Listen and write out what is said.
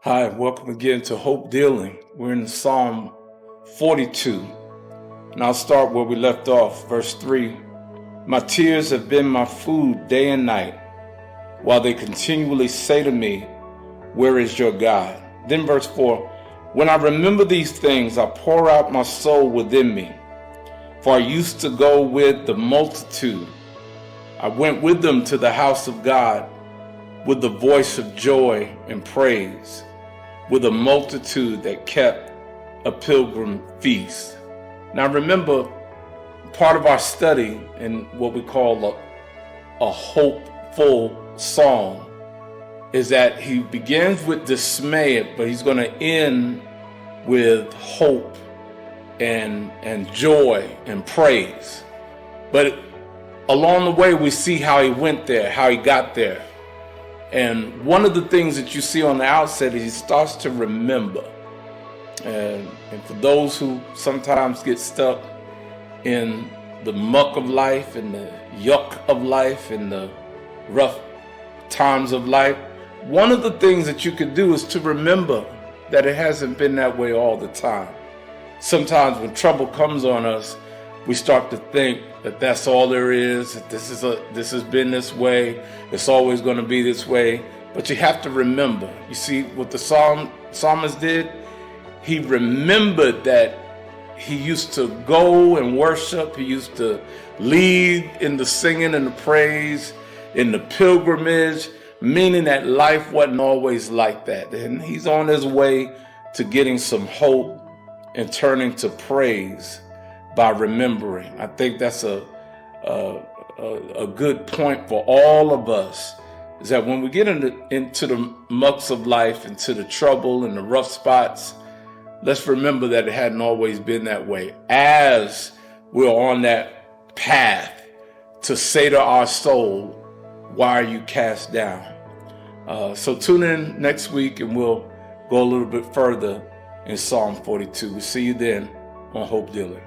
Hi, welcome again to Hope Dealing. We're in Psalm 42, and I'll start where we left off, verse 3. My tears have been my food day and night, while they continually say to me, where is your God? Then verse 4, when I remember these things, I pour out my soul within me. For I used to go with the multitude. I went with them to the house of God with the voice of joy and praise, with a multitude that kept a pilgrim feast. Now remember, part of our study in what we call a hopeful song is that he begins with dismay, but he's going to end with hope and joy and praise. But along the way, we see how he went there, how he got there. And one of the things that you see on the outset is he starts to remember. And for those who sometimes get stuck in the muck of life and the yuck of life and the rough times of life, one of the things that you could do is to remember that it hasn't been that way all the time. Sometimes when trouble comes on us, we start to think that that's all there is, that this has been this way, it's always going to be this way. But you have to remember, you see what the psalmist did? He remembered that he used to go and worship, he used to lead in the singing and the praise, in the pilgrimage, meaning that life wasn't always like that. And he's on his way to getting some hope and turning to praise by remembering. I think that's a good point for all of us, is that when we get into the mucks of life, into the trouble and the rough spots, let's remember that it hadn't always been that way. As we're on that path to say to our soul, why are you cast down? So tune in next week and we'll go a little bit further in Psalm 42. We'll see you then on Hope Dealing.